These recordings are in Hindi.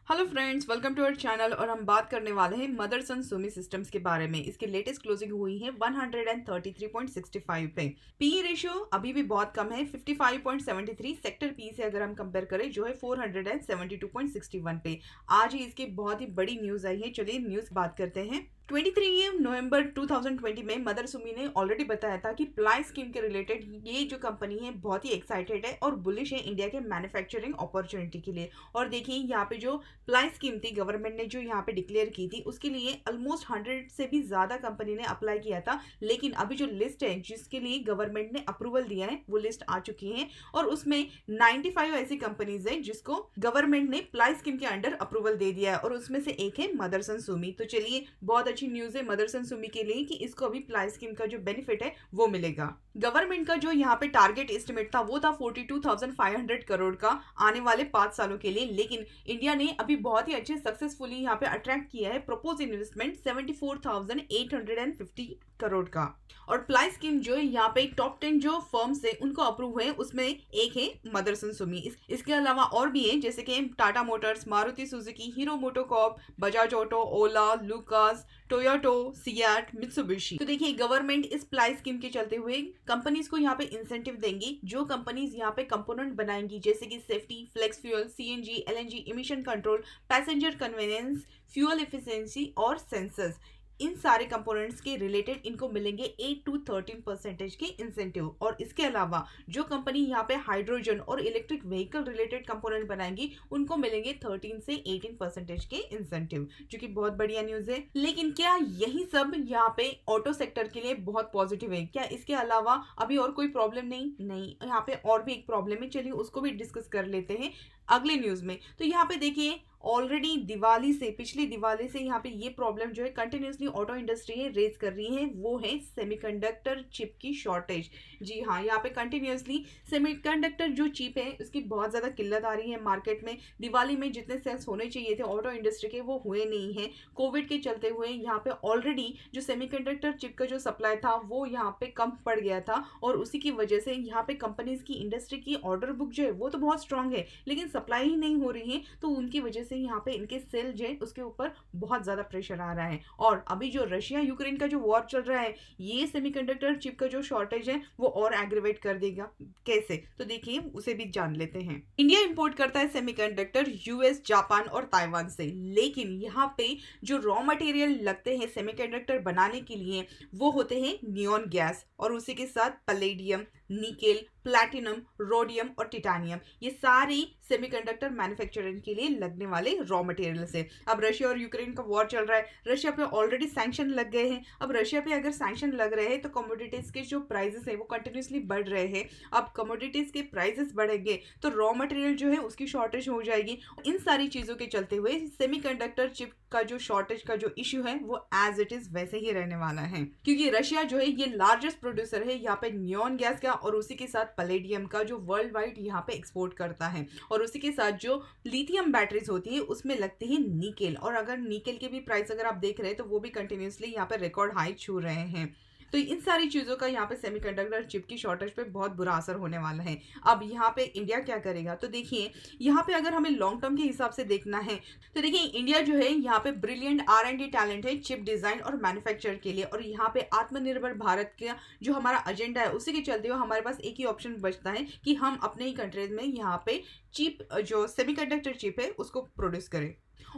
Hello friends, welcome to our channel. और हम बात करने वाले हैं मदरसन सुमी सिस्टम्स के बारे में। इसकी लेटेस्ट क्लोजिंग हुई है 133.65 पे। पी रेशियो अभी भी बहुत कम है, 55.73। सेक्टर पी से अगर हम कंपेयर करें जो है 472.61 पे। आज ही इसकी बहुत ही बड़ी न्यूज आई है। चलिए न्यूज बात करते हैं। 23 नवंबर 2020 में मदर सुमी ने ऑलरेडी बताया था कि प्लाई स्कीम के रिलेटेड ये जो कंपनी है बहुत ही एक्साइटेड है और बुलिश है इंडिया के मैन्युफैक्चरिंग अपॉर्चुनिटी के लिए। और देखिए यहाँ पे जो प्लाई स्कीम थी, गवर्नमेंट ने जो यहाँ पे डिक्लेयर की थी, उसके लिए ऑलमोस्ट 100 से भी ज्यादा कंपनी ने अप्लाई किया था। लेकिन अभी जो लिस्ट है जिसके लिए गवर्नमेंट ने अप्रूवल दिया है वो लिस्ट आ चुकी है और उसमें 95 ऐसी कंपनीज है जिसको गवर्नमेंट ने प्लाई स्कीम के अंडर अप्रूवल दे दिया है और उसमें से एक है मदरसन सुमी। तो चलिए, बहुत अच्छी न्यूज है मदरसन सुमी के लिए कि इसको अभी प्लाई स्कीम का जो बेनिफिट है वो मिलेगा। गवर्नमेंट का जो यहाँ पे टारगेट एस्टिमेट था वो था 42,500 करोड़ का आने वाले 5 सालों के लिए। लेकिन इंडिया ने अभी बहुत ही अच्छे सक्सेसफुली यहाँ पे अट्रैक्ट किया है प्रपोज इन्वेस्टमेंट 74,850 करोड़ का। और प्लाई स्कीम जो है यहाँ पे टॉप 10 जो फर्म्स है उनको अप्रूव है, उसमें एक है मदरसन सुमी। इसके अलावा और भी है जैसे कि Tata Motors, Maruti Suzuki, Hero MotoCorp, Bajaj Auto, Ola, Lucas, Toyota, CEAT, Mitsubishi. तो देखिए, गवर्नमेंट इस प्लाई स्कीम के चलते हुए कंपनीज को यहाँ पे इंसेंटिव देंगी। जो कंपनीज यहाँ पे कंपोनेंट बनाएंगी जैसे कि safety, flex fuel, CNG, LNG, emission control, passenger convenience, fuel efficiency और सेंसर्स, इन सारे कंपोनेंट्स के रिलेटेड इनको मिलेंगे 8 to 13% के इंसेंटिव। और इसके अलावा जो कंपनी यहाँ पे हाइड्रोजन और इलेक्ट्रिक व्हीकल रिलेटेड कंपोनेंट बनाएंगी उनको मिलेंगे 13 से 18% के इंसेंटिव, जो कि बहुत बढ़िया न्यूज है। लेकिन क्या यही सब यहाँ पे ऑटो सेक्टर के लिए बहुत पॉजिटिव है? क्या इसके अलावा अभी और कोई प्रॉब्लम नहीं, यहाँ पे और भी एक प्रॉब्लम है। चलिए उसको भी डिस्कस कर लेते हैं अगले न्यूज में। तो यहाँ पे देखिए, ऑलरेडी पिछली दिवाली से यहाँ पे ये प्रॉब्लम जो है कंटिन्यूसली ऑटो इंडस्ट्री है रेज कर रही है, वो है सेमीकंडक्टर चिप की शॉर्टेज। जी हाँ, यहाँ पे कंटिन्यूसली सेमीकंडक्टर जो चिप है उसकी बहुत ज्यादा किल्लत आ रही है मार्केट में। दिवाली में जितने सेल्स होने चाहिए थे ऑटो इंडस्ट्री के वो हुए नहीं है। कोविड के चलते हुए यहाँ पे ऑलरेडी जो सेमीकंडक्टर चिप का जो सप्लाई था वो यहाँ पे कम पड़ गया था और उसी की वजह से यहाँ पे कंपनीज की इंडस्ट्री की ऑर्डर बुक जो है वो तो बहुत स्ट्रांग है लेकिन सप्लाई ही नहीं हो रही है। तो उनकी वजह से यहाँ पे इनके सेल जो है उसके ऊपर बहुत ज्यादा प्रेशर आ रहा है। और अभी जो रशिया यूक्रेन का जो वॉर चल रहा है, ये सेमीकंडक्टर चिप का जो शॉर्टेज है वो और एग्रीवेट कर देगा। कैसे? तो देखिए उसे भी जान लेते हैं। इंडिया इंपोर्ट करता है सेमीकंडक्टर यूएस, जापान और ताइवान से। लेकिन यहाँ पे जो रॉ मटेरियल लगते हैं सेमीकंडक्टर बनाने के लिए वो होते हैं नियॉन गैस और उसी के साथ पैलेडियम, निकेल, प्लैटिनम, रोडियम और टिटानियम। ये सारी सेमीकंडक्टर मैन्युफैक्चरिंग के लिए लगने वाले रॉ मटेरियल्स है। अब रशिया और यूक्रेन का वॉर चल रहा है, रशिया पे ऑलरेडी सैंक्शन लग गए हैं। अब रशिया पे अगर सैंक्शन लग रहे हैं तो कमोडिटीज के जो प्राइसेस है वो कंटिन्यूसली बढ़ रहे हैं। अब कमोडिटीज के प्राइसेस बढ़ेंगे तो रॉ मटेरियल जो है उसकी शॉर्टेज हो जाएगी। इन सारी चीजों के चलते हुए सेमीकंडक्टर चिप का जो शॉर्टेज का जो इश्यू है वो एज इट इज वैसे ही रहने वाला है, क्योंकि रशिया जो है ये लार्जेस्ट प्रोड्यूसर है यहाँ पे नियॉन गैस का और उसी के साथ पैलेडियम का जो वर्ल्ड वाइड यहाँ पे एक्सपोर्ट करता है। और उसी के साथ जो लिथियम बैटरीज होती है उसमें लगती है निकेल। और अगर निकेल के भी प्राइस अगर आप देख रहे हैं तो वो भी कंटिन्यूसली यहाँ पे रिकॉर्ड हाई छू रहे हैं। तो इन सारी चीजों का यहाँ पे सेमीकंडक्टर चिप की शॉर्टेज पे बहुत बुरा असर होने वाला है। अब यहाँ पे इंडिया क्या करेगा? तो देखिए, यहाँ पे अगर हमें लॉन्ग टर्म के हिसाब से देखना है तो देखिए, इंडिया जो है यहाँ पे ब्रिलियंट R&D टैलेंट है चिप डिजाइन और मैन्युफैक्चर के लिए। और यहाँ पे आत्मनिर्भर भारत का जो हमारा एजेंडा है उसी के चलते हुए हमारे पास एक ही ऑप्शन बचता है कि हम अपने ही कंट्रीज में यहाँ पे चिप जो सेमीकंडक्टर चिप है उसको प्रोड्यूस करें।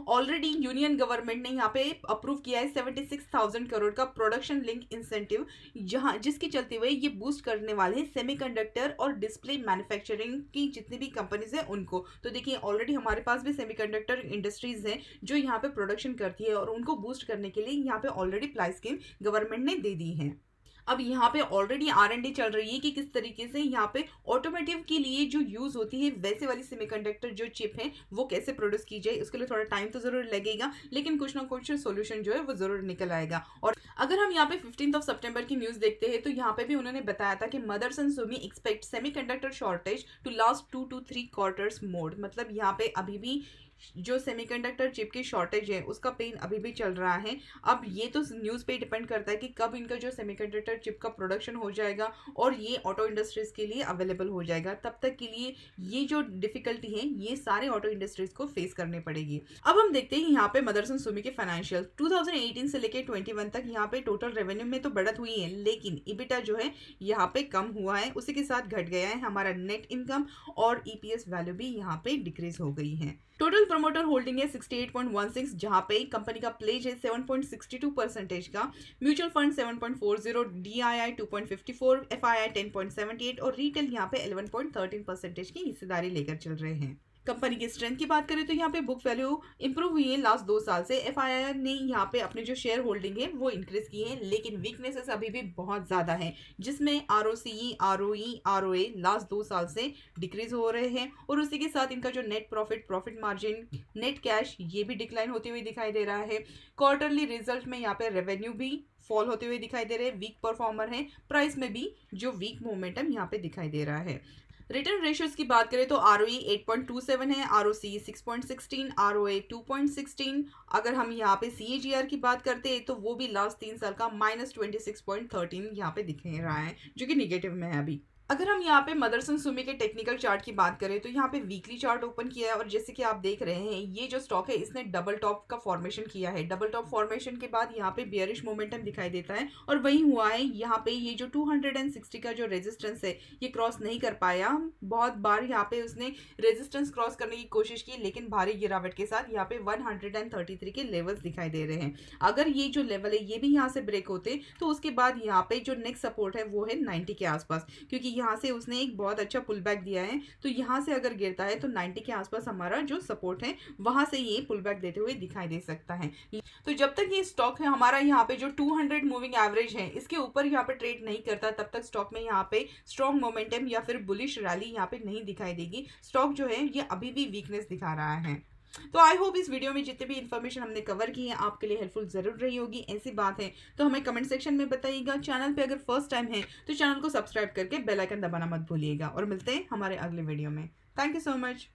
ऑलरेडी यूनियन गवर्नमेंट ने यहाँ पे अप्रूव किया है 76,000 करोड़ का प्रोडक्शन लिंक इंसेंटिव, जहां जिसके चलते हुए ये बूस्ट करने वाले हैं सेमीकंडक्टर और डिस्प्ले मैन्युफैक्चरिंग की जितनी भी कंपनीज हैं उनको। तो देखिए, ऑलरेडी हमारे पास भी सेमीकंडक्टर इंडस्ट्रीज हैं जो यहाँ पे प्रोडक्शन करती है और उनको बूस्ट करने के लिए यहाँ पे ऑलरेडी प्लाई स्कीम गवर्नमेंट ने दे दी है। अब यहाँ पे ऑलरेडी R&D चल रही है कि किस तरीके से यहाँ पे ऑटोमेटिव के लिए जो यूज होती है वैसे वाली सेमीकंडक्टर जो चिप है वो कैसे प्रोड्यूस की जाए। उसके लिए थोड़ा टाइम तो जरूर लगेगा लेकिन कुछ ना कुछ सोल्यूशन जो है वो जरूर निकल आएगा। और अगर हम यहाँ पे 15 सितंबर की न्यूज देखते हैं तो यहाँ पे भी उन्होंने बताया था कि Motherson Sumi expect semiconductor shortage to last 2 to 3 quarters more. मतलब यहाँ पे अभी भी जो सेमीकंडक्टर चिप की शॉर्टेज है उसका पेन अभी भी चल रहा है। अब ये तो न्यूज़ पे डिपेंड करता है कि कब इनका जो सेमीकंडक्टर चिप का प्रोडक्शन हो जाएगा और ये ऑटो इंडस्ट्रीज़ के लिए अवेलेबल हो जाएगा। तब तक के लिए ये जो डिफ़िकल्टी है ये सारे ऑटो इंडस्ट्रीज़ को फेस करने पड़ेगी। अब हम देखते हैं यहाँ पे मदरसन सुमी के फाइनेंशियल 2018 से लेके 21 तक यहाँ पे टोटल रेवेन्यू में तो बढ़त हुई है, लेकिन इबिटा जो है यहाँ पे कम हुआ है, उसी के साथ घट गया है हमारा नेट इनकम और ईपीएस वैल्यू भी यहाँ पे डिक्रीज हो गई है। टोटल प्रमोटर होल्डिंग है 68.16, जहां पे कंपनी का प्लेज है 7.62% का, म्यूचुअल फंड 7.40, डीआईआई 2.54, एफआईआई 10.78 और रिटेल यहाँ पे 11.13% की हिस्सेदारी लेकर चल रहे हैं। कंपनी की स्ट्रेंथ की बात करें तो यहाँ पे बुक वैल्यू इंप्रूव हुई है लास्ट 2 साल से। एफआईआई ने यहाँ पे अपने जो शेयर होल्डिंग है वो इंक्रीज की है, लेकिन वीकनेसेस अभी भी बहुत ज़्यादा है, जिसमें आरओसीई, आरओई, आरओए लास्ट 2 साल से डिक्रीज हो रहे हैं और उसी के साथ इनका जो net profit margin, net cash ये भी डिक्लाइन होते हुए दिखाई दे रहा है। क्वार्टरली रिजल्ट में यहाँ पे रेवेन्यू भी फॉल होते हुए दिखाई दे रहे हैं, वीक परफॉर्मर है, प्राइस में भी जो वीक मोमेंटम यहाँ पे दिखाई दे रहा है। रिटर्न रेशियोज की बात करें तो आरओई 8.27 है, आरओसी 6.16, आरओए 2.16। अगर हम यहाँ पे सीएजीआर की बात करते हैं तो वो भी लास्ट 3 साल का -26.13 यहाँ पे दिख रहा है, जो कि निगेटिव में है अभी। अगर हम यहाँ पे मदरसन सुमी के टेक्निकल चार्ट की बात करें तो यहाँ पे वीकली चार्ट ओपन किया है और जैसे कि आप देख रहे हैं ये जो स्टॉक है इसने डबल टॉप का फॉर्मेशन किया है। डबल टॉप फॉर्मेशन के बाद यहाँ पे बियरिश मोमेंटम दिखाई देता है और वही हुआ है। यहाँ पे ये जो 260 का जो रेजिस्टेंस है ये क्रॉस नहीं कर पाया। बहुत बार यहाँ पे उसने रेजिस्टेंस क्रॉस करने की कोशिश की, लेकिन भारी गिरावट के साथ यहाँ पे 133 के लेवल्स दिखाई दे रहे हैं। अगर ये जो लेवल है ये भी यहाँ से ब्रेक होते तो उसके बाद यहाँ पे जो नेक्स्ट सपोर्ट है वो है 90 के आसपास, क्योंकि यहाँ से उसने एक बहुत अच्छा पुल बैक दिया है। तो यहाँ से अगर गिरता है तो 90 के आसपास हमारा जो सपोर्ट है वहां से ये पुल बैक देते हुए दिखाई दे सकता है। तो जब तक ये स्टॉक है हमारा यहाँ पे जो 200 मूविंग एवरेज है इसके ऊपर यहाँ पे ट्रेड नहीं करता, तब तक स्टॉक में यहाँ पे स्ट्रॉन्ग मोमेंटम या फिर बुलिश रैली यहाँ पे नहीं दिखाई देगी। स्टॉक जो है ये अभी भी वीकनेस दिखा रहा है। तो आई होप इस वीडियो में जितने भी इन्फॉर्मेशन हमने कवर की है आपके लिए हेल्पफुल जरूर रही होगी। ऐसी बात है तो हमें कमेंट सेक्शन में बताइएगा। चैनल पे अगर फर्स्ट टाइम है तो चैनल को सब्सक्राइब करके बेल आइकन दबाना मत भूलिएगा और मिलते हैं हमारे अगले वीडियो में। Thank you so much.